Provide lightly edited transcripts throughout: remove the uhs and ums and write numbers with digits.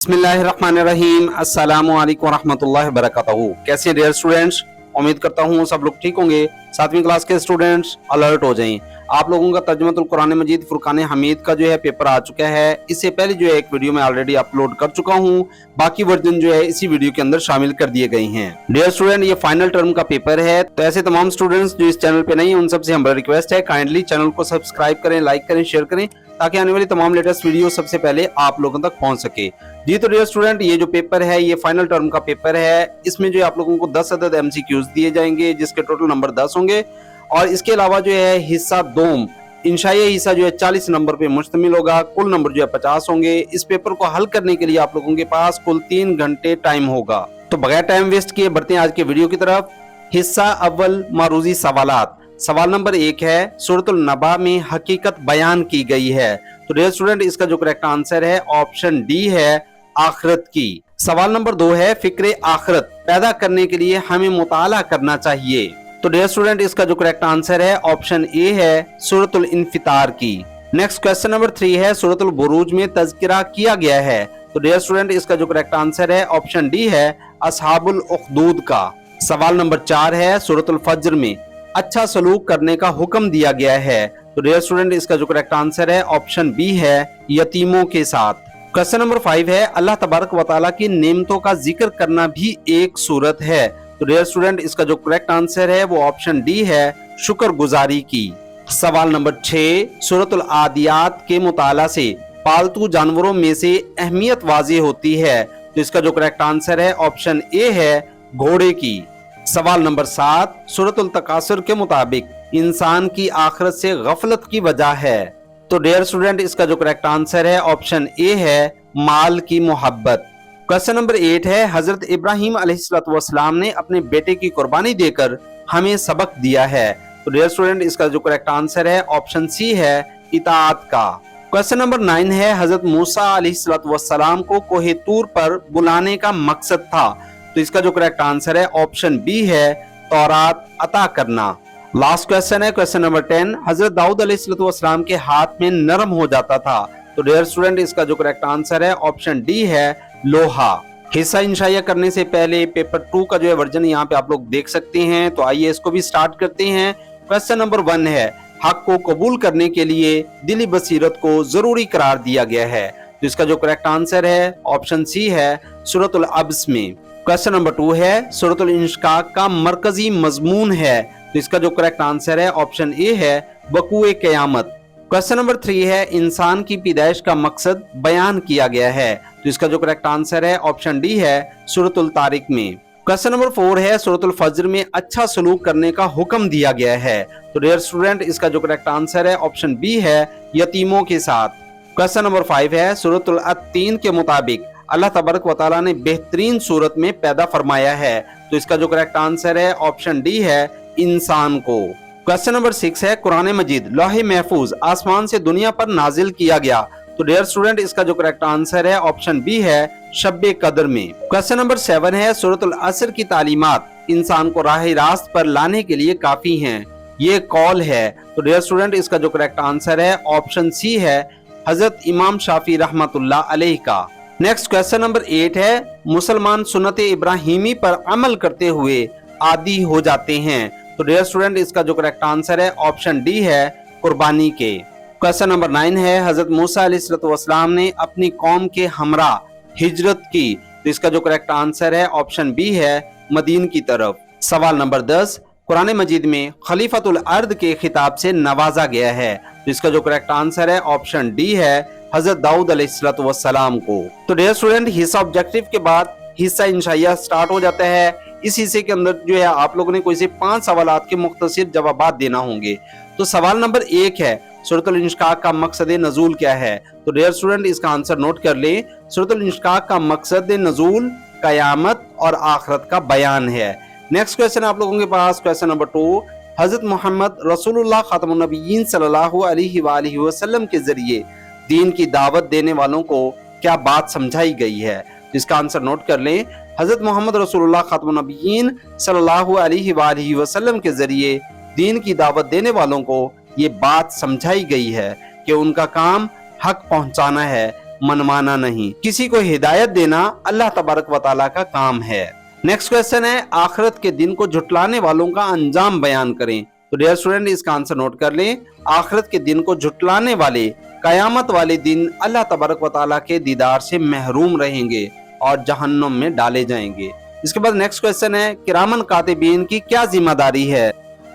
बिस्मिल्लाहिर्रहमानिर्रहीम अस्सलामु अलैकुम रहमतुल्लाहि व बरकातहू। कैसे हैं डियर स्टूडेंट्स, उम्मीद करता हूँ सब लोग ठीक होंगे। 7वीं क्लास के स्टूडेंट्स अलर्ट हो जाएं। आप लोगों का तर्जुमतुल कुरान मजीद फुरकान हमीद का जो है पेपर आ चुका है। इससे पहले जो है एक वीडियो में ऑलरेडी अपलोड कर चुका हूँ, बाकी वर्जन जो है इसी वीडियो के अंदर शामिल कर दिए गए हैं। डियर स्टूडेंट, ये फाइनल टर्म का पेपर है, तो ऐसे तमाम स्टूडेंट्स जो इस चैनल पे नहीं उन सबसे हमारा रिक्वेस्ट है काइंडली चैनल को सब्सक्राइब करें, लाइक करें, शेयर करें, ताकि आने वाली तमाम लेटेस्ट वीडियो सबसे पहले आप लोगों तक पहुंच सके। जी तो डियर स्टूडेंट, ये जो पेपर है ये फाइनल टर्म का पेपर है। इसमें जो आप लोगों को 10 अदद एमसीक्यूज दिए जाएंगे, जिसके टोटल नंबर 10 होंगे। और इसके अलावा जो है हिस्सा दोम इंशाई हिस्सा जो है 40 नंबर पे मुश्तमिल होगा। कुल नंबर जो है 50 होंगे। इस पेपर को हल करने के लिए आप लोगों के पास कुल 3 घंटे टाइम होगा। तो बगैर टाइम वेस्ट किए बढ़ते हैं आज के वीडियो की तरफ। हिस्सा अव्वल मारूजी सवालात। सवाल नंबर 1 है, सूरतुल नबा में हकीकत बयान की गई है। तो डियर स्टूडेंट, इसका जो करेक्ट आंसर है ऑप्शन डी है, आखिरत की। सवाल नंबर 2 है, फिक्रे आखिरत पैदा करने के लिए हमें मुताला करना चाहिए। तो डियर स्टूडेंट, इसका जो करेक्ट आंसर है ऑप्शन ए है, सूरतुल इन्फितार की। नेक्स्ट क्वेश्चन नंबर 3 है, सूरतुल बुरूज में तज़किरा किया गया है। तो डियर स्टूडेंट, इसका जो करेक्ट आंसर है ऑप्शन डी है, असहाबुल उखदूद का। सवाल नंबर 4 है, सूरतुल फज्र में अच्छा सलूक करने का हुक्म दिया गया है। तो डियर स्टूडेंट, इसका जो करेक्ट आंसर है ऑप्शन बी है, यतीमों के साथ। क्वेश्चन नंबर 5 है, अल्लाह तबारक व तआला की नेमतों का जिक्र करना भी एक सूरत है। तो डियर स्टूडेंट, इसका जो करेक्ट आंसर है वो ऑप्शन डी है, शुक्रगुजारी की। सवाल नंबर 6, सूरतुल आदियात के मुताला से पालतू जानवरों में से अहमियत वाज़ेह होती है। तो इसका जो करेक्ट आंसर है ऑप्शन ए है, घोड़े की। सवाल नंबर 7, सूरतुल तकासुर के मुताबिक इंसान की आखिरत से गफलत की वजह है। तो डियर स्टूडेंट, इसका जो करेक्ट आंसर है ऑप्शन ए है, माल की मोहब्बत। क्वेश्चन नंबर 8 है, हजरत इब्राहिम अलैहिस्सलाम ने अपने बेटे की कुर्बानी देकर हमें सबक दिया है। तो डियर स्टूडेंट, इसका जो करेक्ट आंसर है ऑप्शन सी है, इताअत का। क्वेश्चन नंबर 9 है, हजरत मूसा अलैहिस्सलाम को कोहे तूर पर बुलाने का मकसद था। तो इसका जो करेक्ट आंसर है ऑप्शन बी है, तौरात अता करना। लास्ट क्वेश्चन है, क्वेश्चन नंबर 10, हजरत दाऊद अलैहिस्सलाम के हाथ में नरम हो जाता था। तो डियर स्टूडेंट, इसका जो करेक्ट आंसर है ऑप्शन डी है, लोहा। हिस्सा इंशाइया करने से पहले पेपर 2 का जो है वर्जन यहाँ पे आप लोग देख सकते हैं। तो आइए इसको भी स्टार्ट करते हैं। क्वेश्चन नंबर 1 है, हक को कबूल करने के लिए दिली बसीरत को जरूरी करार दिया गया है। तो इसका जो करेक्ट आंसर है ऑप्शन सी है, सूरतुल अब्स में। क्वेश्चन नंबर 2 है, सूरतुल इंशिकाक का मरकजी मजमून है। तो इसका जो करेक्ट आंसर है ऑप्शन ए है, वक़ूए क़यामत। क्वेश्चन नंबर 3 है, इंसान की पैदाइश का मकसद बयान किया गया है। तो इसका जो करेक्ट आंसर है ऑप्शन डी है, सूरतुल तारिक में। क्वेश्चन नंबर 4 है, सूरतुल फज्र में अच्छा सलूक करने का हुक्म दिया गया है। तो डियर स्टूडेंट, इसका जो करेक्ट आंसर है ऑप्शन बी है, यतीमों के साथ। क्वेश्चन नंबर 5 है, सूरतुल अत-तीन के मुताबिक अल्लाह तबारक व तआला ने बेहतरीन सूरत में पैदा फरमाया है। तो इसका जो करेक्ट आंसर है ऑप्शन डी है, इंसान को। क्वेश्चन नंबर 6 है, कुरान मजीद लौहे महफूज आसमान से दुनिया पर नाजिल किया गया। तो डियर स्टूडेंट, इसका जो करेक्ट आंसर है ऑप्शन बी है, शब्बे कदर में। क्वेश्चन नंबर 7 है, सूरतुल असर की तालीमात इंसान को राह रास्त पर लाने के लिए काफी हैं, ये कौल है। तो डियर स्टूडेंट, इसका जो करेक्ट आंसर है ऑप्शन सी है, हजरत इमाम शाफी रहमतुल्लाह अलैह का। नेक्स्ट क्वेश्चन नंबर 8 है, मुसलमान सुन्नत इब्राहिमी पर अमल करते हुए आदी हो जाते हैं। तो डियर स्टूडेंट, इसका जो करेक्ट आंसर है ऑप्शन डी है, कुर्बानी के। क्वेश्चन नंबर 9 है, हजरत मूसा अलैहिस्सलाम ने अपनी कौम के हमरा हिजरत की। तो इसका जो करेक्ट आंसर है ऑप्शन बी है, मदीन की तरफ। सवाल नंबर 10, कुरान मजीद में खलीफतुल अर्द के खिताब से नवाजा गया है। तो इसका जो करेक्ट आंसर है ऑप्शन डी है, हजरत दाऊद अलैहिस्सलाम को। तो डियर स्टूडेंट, हिस्सा ऑब्जेक्टिव के बाद हिस्सा इंशाइया स्टार्ट हो जाता है। इस हिस्से के अंदर जो है आप लोगों ने कोई से 5 सवालात के मुख्तसर जवाबात देना होंगे। तो सवाल नंबर 1 है, सूरतुल इंशिकाक का मकसद नज़ूल क्या है। तो डियर स्टूडेंट, इसका आंसर नोट कर लें। सूरतुल इंशिकाक का मकसद नज़ूल क़यामत और आखिरत का बयान है। नेक्स्ट क्वेश्चन आप लोगों के पास, क्वेश्चन नंबर 2, हजरत मोहम्मद रसूलुल्लाह खातमुन नबिय्यीन सल्लल्लाहु अलैहि वसल्लम के जरिए दीन की दावत देने वालों को क्या बात समझाई गई है। इसका आंसर नोट कर लें। हजरत मोहम्मद रसूलुल्लाह खातमुन नबिय्यीन सल्लल्लाहु अलैहि वसल्लम के जरिए दीन की दावत देने वालों को ये बात समझाई गई है कि उनका काम हक पहुंचाना है, मनवाना नहीं। किसी को हिदायत देना अल्लाह तबारक व तआला का काम है। नेक्स्ट क्वेश्चन है, आखिरत के दिन को झुटलाने वालों का अंजाम बयान करें। तो डियर स्टूडेंट इसका आंसर नोट कर लें। आखिरत के दिन को झुटलाने वाले कयामत वाले दिन अल्लाह तबारक व तआला के दीदार से महरूम रहेंगे और जहन्नुम में डाले जाएंगे। इसके बाद नेक्स्ट क्वेश्चन है, किरामन कातिबीन की क्या जिम्मेदारी है।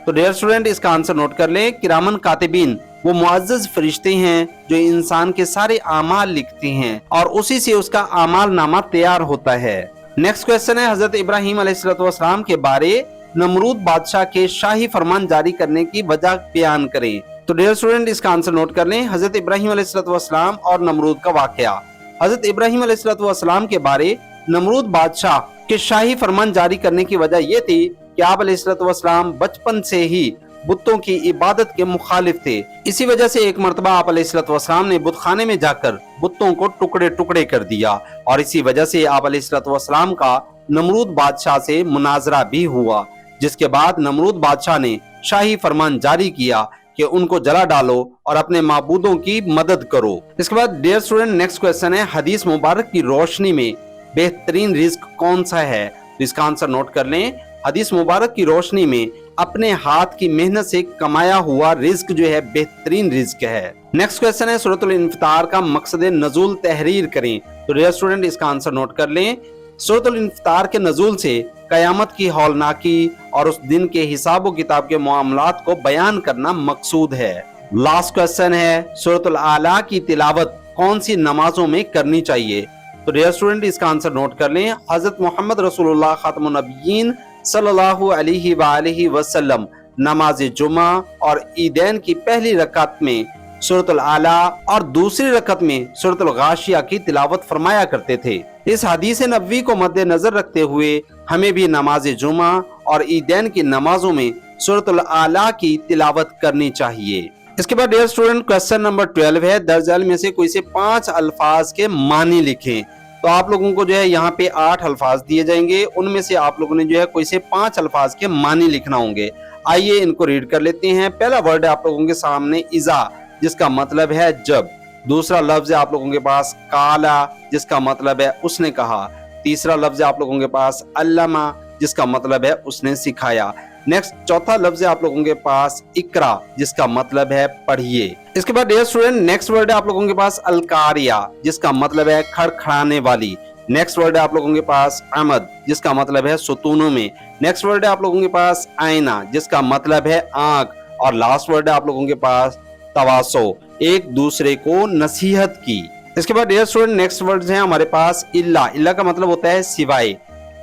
तो डियर स्टूडेंट इसका आंसर नोट कर लें। किरामन कातिबीन वो मुअज़्ज़ज़ फरिश्ते हैं जो इंसान के सारे आमाल लिखते हैं और उसी से उसका आमाल नामा तैयार होता है। नेक्स्ट क्वेश्चन है, हजरत इब्राहीम अलैहिस्सलाम के बारे नमरूद बादशाह के शाही फरमान जारी करने की वजह बयान करें। तो डियर स्टूडेंट इसका आंसर नोट कर लें। हजरत इब्राहीम अलैहिस्सलाम और नमरूद का वाकया। हजरत इब्राहीम अलैहिस्सलाम के बारे नमरूद बादशाह के शाही फरमान जारी करने की वजह यह थी कि आप अलैहिस्सलाम बचपन से ही बुतों की इबादत के मुखालिफ थे। इसी वजह से एक मरतबा आप अलैहिस्सलाम ने बुतखाने में जाकर बुतों को टुकड़े टुकड़े कर दिया और इसी वजह से आप अलैहिस्सलाम का नमरूद बादशाह से मुनाजरा भी हुआ, जिसके बाद नमरूद बादशाह ने शाही फरमान जारी किया कि उनको जला डालो और अपने माबूदों की मदद करो। इसके बाद डियर स्टूडेंट नेक्स्ट क्वेश्चन है, हदीस मुबारक की रोशनी में बेहतरीन रिज्क कौन सा है। तो इसका आंसर नोट कर लें। हदीस मुबारक की रोशनी में अपने हाथ की मेहनत से कमाया हुआ रिज्क जो है बेहतरीन रिज्क है। नेक्स्ट क्वेश्चन है, सूरतुल इंफितार का मकसद नज़ूल तहरीर करें। तो डियर स्टूडेंट इसका आंसर नोट कर लें। सूरतुल इंफितार के नज़ूल से कयामत की हौलनाकी और उस दिन के हिसाब किताब के मामलात को बयान करना मकसूद है। लास्ट क्वेश्चन है, सूरतुल आला की तिलावत कौन सी नमाजों में करनी चाहिए। तो डियर स्टूडेंट इसका आंसर नोट कर लें। हजरत मोहम्मद रसूलुल्लाह खातमुन नबिय्यीन सल्लल्लाहु अलैहि वसल्लम नमाज जुमा और ईदैन की पहली रकात में सूरतुल आला और दूसरी रकात में सूरतुल गाशिया की तिलावत फरमाया करते थे। इस हदीस नबवी को मद्देनजर रखते हुए हमें भी नमाज जुमा और ईदैन की नमाजों में सूरतुल आला की तिलावत करनी चाहिए। इसके बाद डियर स्टूडेंट क्वेश्चन नंबर 12 है, दर्जल में से कोई से 5 अल्फाज के मानी लिखें। तो आप लोगों को जो है यहाँ पे 8 अल्फाज दिए जाएंगे, उनमें से आप लोगों ने जो है कोई से 5 अल्फाज के मानी लिखना होंगे। आइए इनको रीड कर लेते हैं। पहला वर्ड है आप लोगों के सामने इज़ा, जिसका मतलब है जब। दूसरा लफ्ज है आप लोगों के पास काला, जिसका मतलब है उसने कहा। तीसरा लफ्ज है आप लोगों के पास अल्लमा, जिसका मतलब है उसने सिखाया। नेक्स्ट चौथा लफ्ज है आप लोगों के पास इकरा, जिसका मतलब है पढ़िए। इसके बाद डियर स्टूडेंट नेक्स्ट वर्ड है आप लोगों के पास अलकारिया, जिसका मतलब है खड़खड़ाने वाली। नेक्स्ट वर्ड है आप लोगों के पास अमद, जिसका मतलब है सुतूनों में। नेक्स्ट वर्ड है आप लोगों के पास आईना, जिसका मतलब है आंख। और लास्ट वर्ड है आप लोगों के पास तवासो, एक दूसरे को नसीहत की। इसके बाद डियर स्टूडेंट नेक्स्ट वर्ड्स हैं हमारे पास इल्ला। इल्ला का मतलब होता है सिवाय।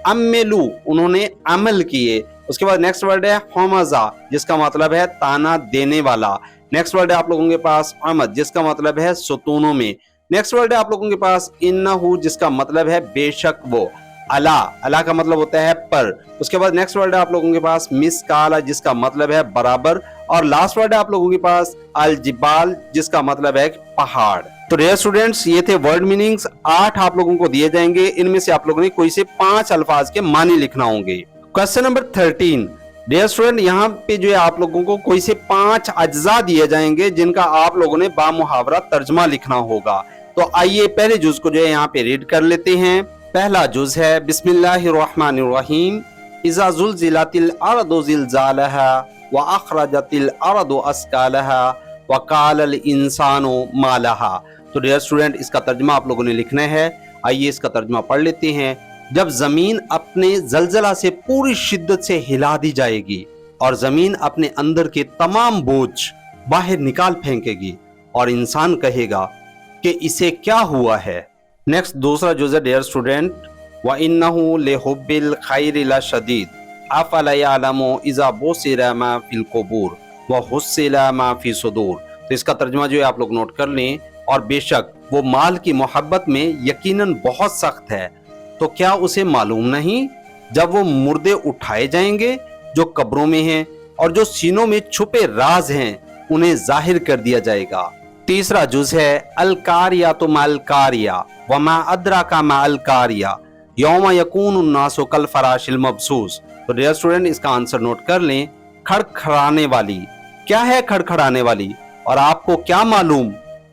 अम्मेलू, उन्होंने अमल किए। उसके बाद नेक्स्ट वर्ड है हमजा, जिसका मतलब है ताना देने वाला। नेक्स्ट वर्ड है आप लोगों के पास अमद, जिसका मतलब है सुतूनों में। नेक्स्ट वर्ड है आप लोगों के पास इन्नहु, जिसका मतलब है बेशक वो। अला, अला का मतलब होता है पर। उसके बाद नेक्स्ट वर्ड है आप लोगों के पास मिसकाला, जिसका मतलब है बराबर। और लास्ट वर्ड है आप लोगों के पास अलजिबाल, जिसका मतलब है पहाड़। तो डियर स्टूडेंट्स ये थे वर्ड मीनिंग्स। 8 आप लोगों को दिए जाएंगे, इनमें से आप लोगों ने कोई से 5 अल्फाज के मानी लिखना होंगे। क्वेश्चन नंबर 13, डियर स्टूडेंट यहाँ पे जो है आप लोगों को कोई से 5 अज्जा दिए जाएंगे, जिनका आप लोगों ने बामुहावरा तर्जमा लिखना होगा। तो आइए पहले जुज को जो है यहाँ पे रीड कर लेते हैं। पहला जुज है बिस्मिल्लाहिर्रहमानिर्रहीम। इज़ा ज़ुलज़िलतिल अर्दु ज़िलज़ालहा व अखरजतिल अर्दु अस्कालहा व क़ालल इंसानु मा लहा। तो डियर स्टूडेंट इसका तर्जमा आप लोगों ने लिखना है। आइए इसका तर्जमा पढ़ लेते हैं। जब जमीन अपने जलजला से पूरी शिद्दत से हिला दी जाएगी और जमीन अपने अंदर के तमाम बोझ बाहर निकाल फेंकेगी और इंसान कहेगा कि इसे क्या हुआ है। नेक्स्ट दूसरा जुज़ डियर स्टूडेंट, व इन्नहु लिहुब्बिल खैरि लशदीद अफला यअलमु इज़ा बुसिरा मा फिल कुबूर व हुस्सिला मा फी सुदूर। तो इसका तर्जुमा जो है आप लोग नोट कर लें। और बेशक वो माल की मोहब्बत में यकीनन बहुत सख्त है, तो क्या उसे मालूम नहीं जब वो मुर्दे उठाए जाएंगे जो कब्रों में हैं और जो सीनों में छुपे राज हैं उन्हें जाहिर कर दिया जाएगा। तीसरा जुज है अलकारिया तो मालकारिया वमा अदरा का मालकारिया यौम यकून नासो कल फराशिल मबसूस। तो डियर स्टूडेंट इसका आंसर नोट कर लें। खड़खड़ाने वाली, क्या है खड़खड़ाने वाली और आपको क्या मालूम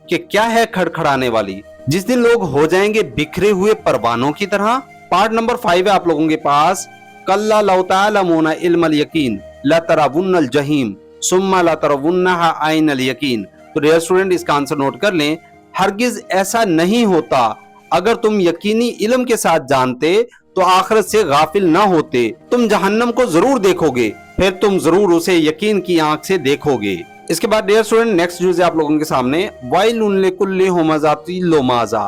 कि क्या है खड़खड़ाने वाली। जिस दिन लोग हो जाएंगे बिखरे हुए परवानों की तरह। पार्ट नंबर 5 है आप लोगों के पास, कल्ला लौ तअलमूना इल्मल यकीन लतरवुन्नल जहीम सुम्मा लतरवुन्नहा आइनल यकीन। तो डियर स्टूडेंट इसका आंसर नोट कर लें, हरगिज ऐसा नहीं होता, अगर तुम यकीनी इल्म के साथ जानते तो आखिरत से गाफिल ना होते। तुम जहन्नम को जरूर देखोगे, फिर तुम जरूर उसे यकीन की आंख से देखोगे। इसके बाद डियर स्टूडेंट नेक्स्ट न्यूज़ है आप लोगों के सामने, वाइलुन लिकुल्लि हुमज़ातिन लुमाज़ा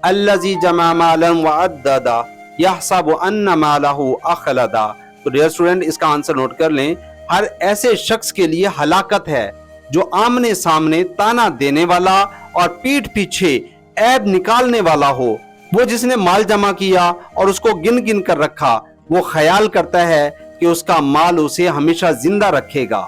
अल्लज़ी जमा मालन व अद्ददा यहसबु अन्ना मालहु अखलदा। तो डियर स्टूडेंट इसका आंसर नोट कर लें, हर ऐसे शख्स के लिए हलाकत है जो आमने सामने ताना देने वाला और पीठ पीछे ऐब निकालने वाला हो। वो जिसने माल जमा किया और उसको गिन गिन कर रखा, वो ख्याल करता है कि उसका माल उसे हमेशा जिंदा रखेगा।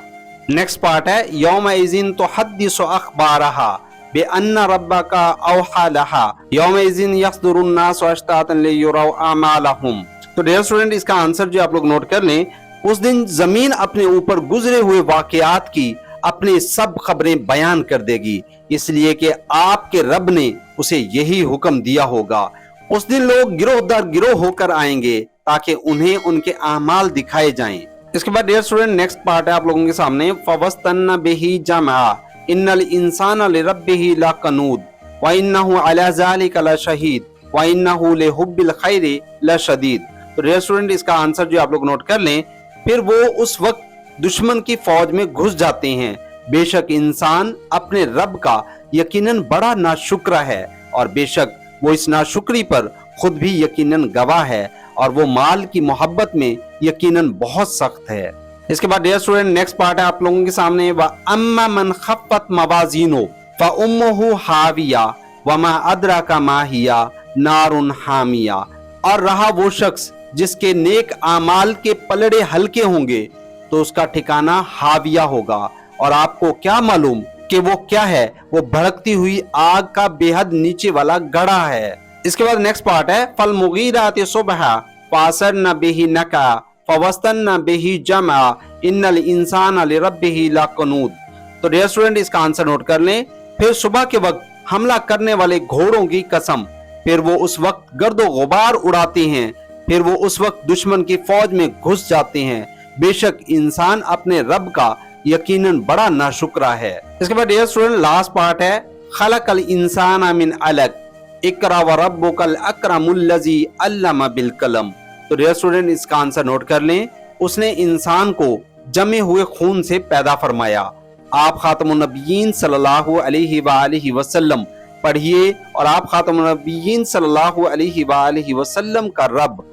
नेक्स्ट पार्ट है, यौमइज़िन तुहद्दिसु अखबारहा बिअन्ना रब्बका औहा लहा यौमइज़िन यस्दुरुन नासु अश्तातन लियुरौ अमालहुम। तो डियर स्टूडेंट इसका आंसर जो आप लोग नोट कर लें, उस दिन जमीन अपने ऊपर गुजरे हुए वाकयात की अपनी सब खबरें बयान कर देगी, इसलिए कि आपके रब ने उसे यही हुक्म दिया होगा। उस दिन लोग गिरोह दर गिरोह होकर आएंगे ताकि उन्हें उनके अमाल दिखाए जाएं। इसके बाद डियर स्टूडेंट नेक्स्ट पार्ट है आप लोगों के सामने, फवस्तन्ना बिही जमा इन्नल इंसाना लिरब्बिही लकनूद व इन्नहु अला ज़ालिका लशहीद व इन्नहु लिहुब्बिल खैरि लशदीद। तो डियर स्टूडेंट इसका आंसर जो आप लोग नोट कर लें, फिर वो उस वक्त दुश्मन की फौज में घुस जाते हैं। बेशक इंसान अपने रब का यकीनन बड़ा नाशुक्र है और बेशक वो इस नाशुक्री पर खुद भी यकीनन गवाह है और वो माल की मोहब्बत में यकीनन बहुत सख्त है। इसके बाद डियर स्टूडेंट नेक्स्ट पार्ट है आप लोगों के सामने, व अम्मा मन खफ्फत मवाज़ीनो फ उम्मुहु हाविया व मा अदराका मा हिया नारुन हामिया। और रहा वो शख्स जिसके नेक आमाल के पलड़े हल्के होंगे तो उसका ठिकाना हाविया होगा, और आपको क्या मालूम कि वो क्या है, वो भड़कती हुई आग का बेहद नीचे वाला गड़ा है। इसके बाद नेक्स्ट पार्ट है, फल मुगीराति सुबहा फासरना बिही नका फवस्तन्ना बिही जमा इन्नल इंसाना लिरब्बिही लकनूद। तो डियर स्टूडेंट इसका आंसर नोट कर लें, फिर सुबह के वक्त हमला करने वाले घोड़ों की कसम, फिर वो उस वक्त गर्दो गुबार उड़ाते हैं, फिर वो उस वक्त दुश्मन की फौज में घुस जाते हैं। बेशक इंसान अपने रब का यकीनन बड़ा नाशुक्रा है। इसके बाद डियर स्टूडेंट लास्ट पार्ट है, खलकल इंसाना मिन अलक इकरा व रब्बुकल अकरमुल्लज़ी अल्लमा बिल कलम। तो डियर स्टूडेंट इसका आंसर नोट कर लें, उसने इंसान को जमे हुए खून से पैदा फरमाया। आप खातमुन नबिय्यीन सल्लल्लाहु अलैहि वसल्लम पढ़िए और आप खातमुन नबिय्यीन सल्लल्लाहु अलैहि वसल्लम का रब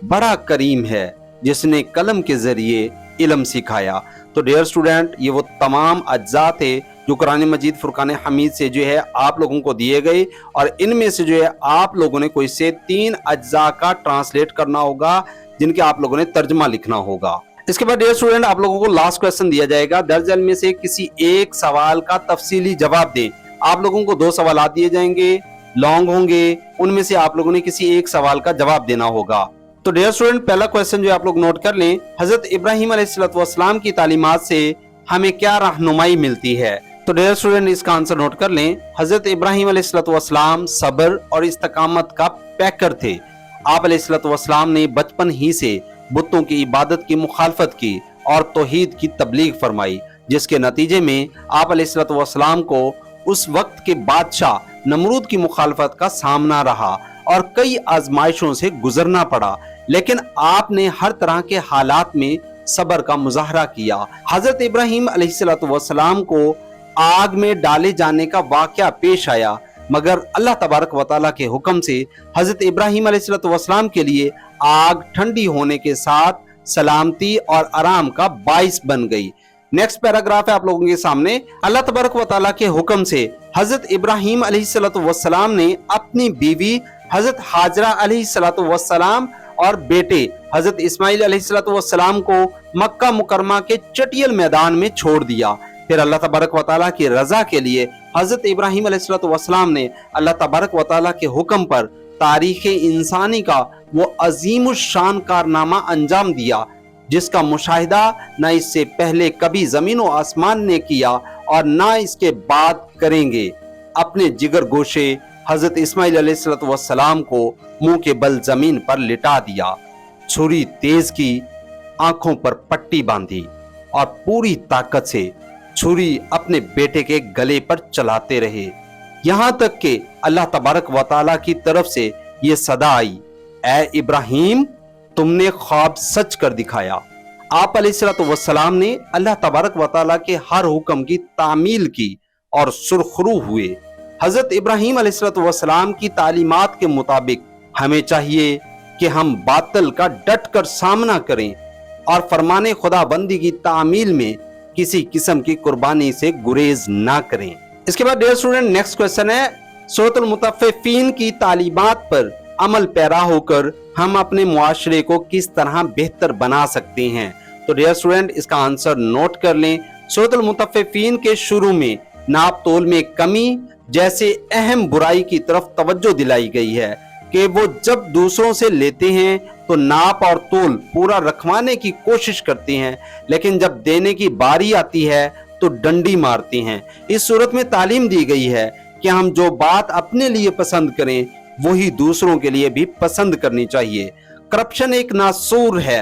बड़ा करीम है जिसने कलम के जरिए इल्म सिखाया। तो डियर स्टूडेंट ये वो तमाम अज्जा थे जो कुरान मजीद फुरकान हमीद से जो है आप लोगों को दिए गए, और इनमें से जो है आप लोगों ने कोई से 3 अज्जा का ट्रांसलेट करना होगा जिनके आप लोगों ने तर्जमा लिखना होगा। इसके बाद डियर स्टूडेंट आप लोगों को लास्ट क्वेश्चन दिया जाएगा, दर्जन में से किसी एक सवाल का तफसीली जवाब दें। आप लोगों को 2 सवाल दिए जाएंगे, लॉन्ग होंगे, उनमें से आप लोगों ने किसी एक सवाल का जवाब देना होगा। तो डियर स्टूडेंट पहला क्वेश्चन जो आप लोग नोट कर लें, हजरत इब्राहिम अलैहिस्सलाम की तालीमात से हमें क्या रहनुमाई मिलती है। तो डियर स्टूडेंट इसका आंसर नोट कर लें, हजरत इब्राहिम अलैहिस्सलाम सब्र और इस्तकामत का पैकर थे। आप अलैहिस्सलाम ने बचपन ही से बुतों की इबादत की मुखालफत की और तौहीद की तबलीग फरमाई, जिसके नतीजे में आप अलैहिस्सलाम को उस वक्त के बादशाह नमरूद की मुखालफत का सामना रहा और कई आजमाइशों से गुजरना पड़ा, लेकिन आपने हर तरह के हालात में सब्र का मुजाहरा किया। हजरत इब्राहिम अलैहिस्सलाम को आग में डाले जाने का वाकया पेश आया, मगर अल्लाह तबारक व तआला के हुक्म से हजरत इब्राहिम अलैहिस्सलाम के लिए आग ठंडी होने के साथ सलामती और आराम का बाइस बन गई। नेक्स्ट पैराग्राफ है आप लोगों के सामने, अल्लाह तबारक व तआला के हुक्म से हजरत इब्राहिम अलैहिस्सलाम ने अपनी बीवी हजरत हाजरा अलैहिस्सलाम और बेटे हजरत इस्माइल अलैहिस्सलाम को मक्का मुकरमा के चटियल मैदान में छोड़ दिया। फिर अल्लाह तबारक व तआला की रजा के लिए हजरत इब्राहिम अलैहिस्सलाम ने अल्लाह तबारक व तआला के हुक्म पर तारीख इंसानी का वो अजीम शान कारनामा अंजाम दिया, जिसका मुशाहिदा न इससे पहले कभी जमीन व आसमान ने किया और न इसके बाद करेंगे। अपने जिगर गोशे हजरत इस्माइल अलैहिस्सलाम को मुंह के बल जमीन पर लिटा दिया, छुरी तेज की, आंखों पर पट्टी बांधी और पूरी ताकत से छुरी अपने बेटे के गले पर चलाते रहे, यहां तक कि अल्लाह तबारक व तआला की तरफ से ये सदा आई, ए इब्राहिम, तुमने ख्वाब सच कर दिखाया। आप अलैहिस्सलाम ने अल्लाह तबारक व तआला के हर हुक्म की तामील की और सुरखरू हुए। हजरत इब्राहिम अलैहिस्सलाम की तालीमात के मुताबिक हमें चाहिए कि हम बातिल का डट कर सामना करें और फरमाने खुदाबंदी की तामील में किसी किस्म की कुर्बानी से गुरेज ना करें। इसके बाद डियर स्टूडेंट, नेक्स्ट क्वेश्चन है, सूरतुल मुतफ्फिफीन की तालीमात पर अमल पैरा होकर हम अपने मुआशरे को किस तरह बेहतर बना सकते हैं। तो डियर स्टूडेंट, इसका आंसर नोट कर लें। सूरतुल मुतफ्फिफीन के शुरू में नाप तोल में कमी जैसे अहम बुराई की तरफ तवज्जो दिलाई गई है कि वो जब दूसरों से लेते हैं तो नाप और तोल पूरा रखवाने की कोशिश करते हैं, लेकिन जब देने की बारी आती है तो डंडी मारते हैं। इस सूरत में तालीम दी गई है कि हम जो बात अपने लिए पसंद करें वही दूसरों के लिए भी पसंद करनी चाहिए। करप्शन एक नासूर है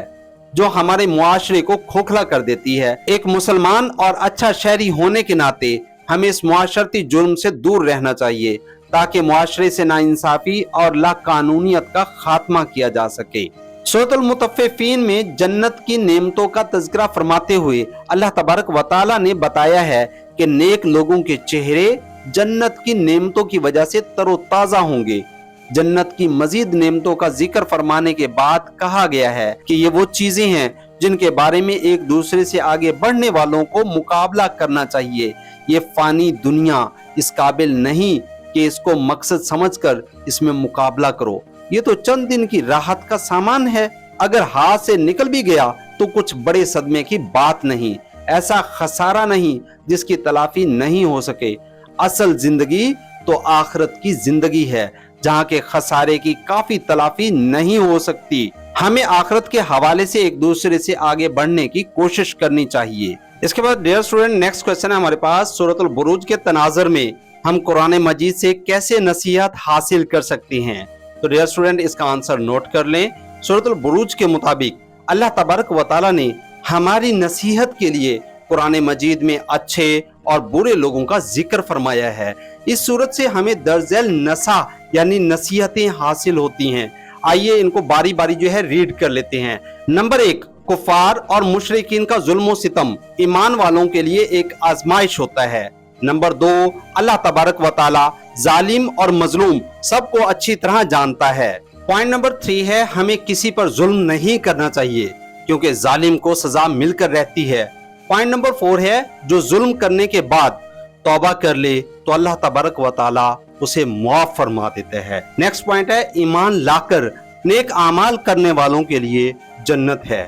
जो हमारे मुआशरे को खोखला कर देती है। एक मुसलमान और अच्छा शहरी होने के नाते हमें इस मुआशरती जुर्म से दूर रहना चाहिए ताकि मुआशरे से नाइंसाफी और लाकानूनियत का खात्मा किया जा सके। सूरतुल मुतफ्फिफीन में जन्नत की नेमतों का तज़किरा फरमाते हुए अल्लाह तबारक व तआला ने बताया है कि नेक लोगों के चेहरे जन्नत की नेमतों की वजह से तरोताजा होंगे। जन्नत की मजीद नेमतों का जिक्र फरमाने के बाद कहा गया है कि ये वो चीजें हैं जिनके बारे में एक दूसरे से आगे बढ़ने वालों को मुकाबला करना चाहिए। ये फानी दुनिया इस काबिल नहीं कि इसको मकसद समझकर इसमें मुकाबला करो। ये तो चंद दिन की राहत का सामान है, अगर हाथ से निकल भी गया तो कुछ बड़े सदमे की बात नहीं, ऐसा खसारा नहीं जिसकी तलाफी नहीं हो सके। असल जिंदगी तो आखिरत की जिंदगी है जहाँ के खसारे की काफी तलाफी नहीं हो सकती। हमें आखिरत के हवाले से एक दूसरे से आगे बढ़ने की कोशिश करनी चाहिए। इसके बाद डियर स्टूडेंट, नेक्स्ट क्वेश्चन है हमारे पास, सूरतुल बुरूज के तनाज़ुर में हम कुरान मजीद से कैसे नसीहत हासिल कर सकते हैं। तो डियर स्टूडेंट, इसका आंसर नोट कर लें। सूरतुल बुरूज के मुताबिक अल्लाह तबारक व तआला ने हमारी नसीहत के लिए कुरान मजीद में अच्छे और बुरे लोगों का जिक्र फरमाया है। इस सूरत से हमें दर्जेल नसा यानी नसीहतें हासिल होती हैं। आइए इनको बारी बारी जो है रीड कर लेते हैं। नंबर 1, कुफार और मुशरिकीन का जुल्म सितम ईमान वालों के लिए एक आजमाइश होता है। नंबर 2, अल्लाह तबारक व तआला जालिम और मजलूम सबको अच्छी तरह जानता है। पॉइंट नंबर 3 है, हमें किसी पर जुल्म नहीं करना चाहिए क्योंकि जालिम को सजा मिलकर रहती है। पॉइंट नंबर 4 है, जो जुल्म करने के बाद तौबा कर ले तो अल्लाह तबारक व तआला उसे माफ फरमा देते हैं। नेक्स्ट पॉइंट है, ईमान लाकर नेक आमाल करने वालों के लिए जन्नत है।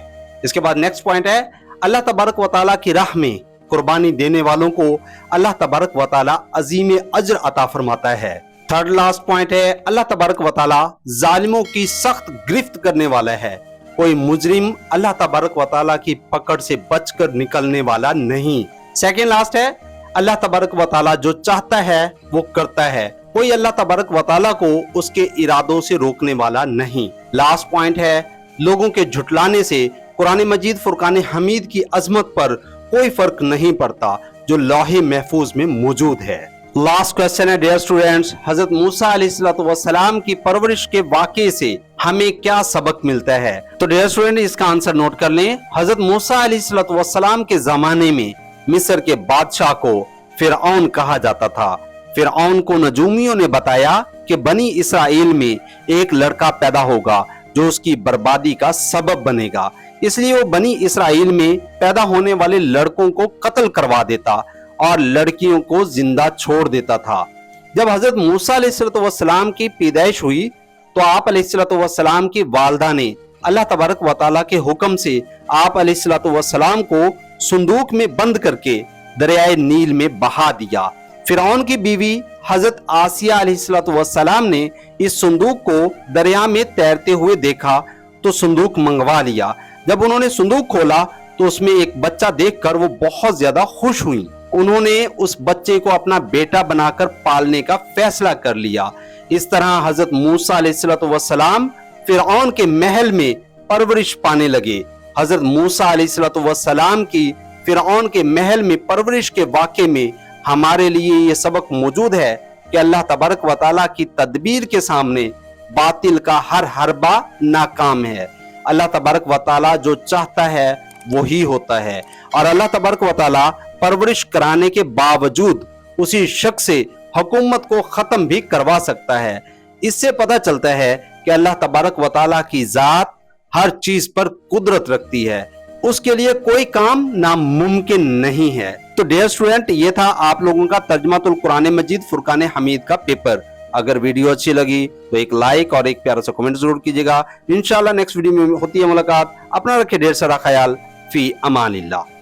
इसके बाद नेक्स्ट पॉइंट है, अल्लाह तबारक व तआला की राह में कुर्बानी देने वालों को अल्लाह तबारक व तआला अजीम अज्र अता फरमाता है। थर्ड लास्ट पॉइंट है, अल्लाह तबारक व तआला जालिमों की सख्त गिरफ्त करने वाला है। कोई मुजरिम अल्लाह तबारक व तआला की पकड़ से बचकर निकलने वाला नहीं। सेकेंड लास्ट है, अल्लाह तबारक व तआला जो चाहता है वो करता है, कोई अल्लाह तबारक व तआला को उसके इरादों से रोकने वाला नहीं। लास्ट पॉइंट है, लोगों के झुटलाने से कुरान मजीद फुरकान हमीद की अजमत पर कोई फर्क नहीं पड़ता जो लौहे महफूज में मौजूद है। लास्ट क्वेश्चन है डियर स्टूडेंट्स, हजरत मूसा अलैहिस्सलाम की परवरिश के वाक़े से हमें क्या सबक मिलता है। तो डियर स्टूडेंट, इसका आंसर नोट कर लें। हजरत मूसा अलैहिस्सलाम के जमाने में मिस्र के बादशाह को फिरऔन कहा जाता था। फिरऔन को नजूमियों ने बताया कि बनी इसराइल में एक लड़का पैदा होगा जो उसकी बर्बादी का सबब बनेगा, इसलिए वो बनी इसराइल में पैदा होने वाले लड़कों को कत्ल करवा देता और लड़कियों को जिंदा छोड़ देता था। जब हजरत मूसा अलैहिस्सलाम की पैदाइश हुई तो आप अलैहिस्सलाम की वालदा ने अल्लाह तबारक व तआला के हुक्म से आप अलैहिस्सलाम को संदूक में बंद करके दरियाए नील में बहा दिया। फिरौन की बीवी हजरत आसिया अलैहिस्सलाम ने इस संदूक को दरिया में तैरते हुए देखा तो संदूक मंगवा लिया। जब उन्होंने संदूक खोला तो उसमें एक बच्चा देखकर वो बहुत ज्यादा खुश हुई उन्होंने उस बच्चे को अपना बेटा बनाकर पालने का फैसला कर लिया। इस तरह हजरत मूसा अलैहिस्सलाम फिरऔन के महल में परवरिश पाने लगे। हजरत मूसा अलैहिस्सलाम की फिरऔन के महल में परवरिश के वाक़े में हमारे लिए ये सबक मौजूद है कि अल्लाह तबारक व तआला की तदबीर के सामने बातिल का हर हरबा नाकाम है। अल्लाह तबारक व तआला जो चाहता है वही होता है, और अल्लाह तबारक व तआला परवरिश कराने के बावजूद उसी शख्स से हुकूमत को खत्म भी करवा सकता है। इससे पता चलता है कि अल्लाह तबारक व तआला की जात हर चीज पर कुदरत रखती है, उसके लिए कोई काम नामुमकिन नहीं है। तो डियर स्टूडेंट, ये था आप लोगों का तर्जुमातुल कुरान मजीद फुरकान हमीद का पेपर। अगर वीडियो अच्छी लगी तो एक लाइक और एक प्यारा सा कमेंट जरूर कीजिएगा। इंशाल्लाह नेक्स्ट वीडियो में होती है मुलाकात। अपना रखे ढेर सारा ख्याल। फी अमानिल्लाह।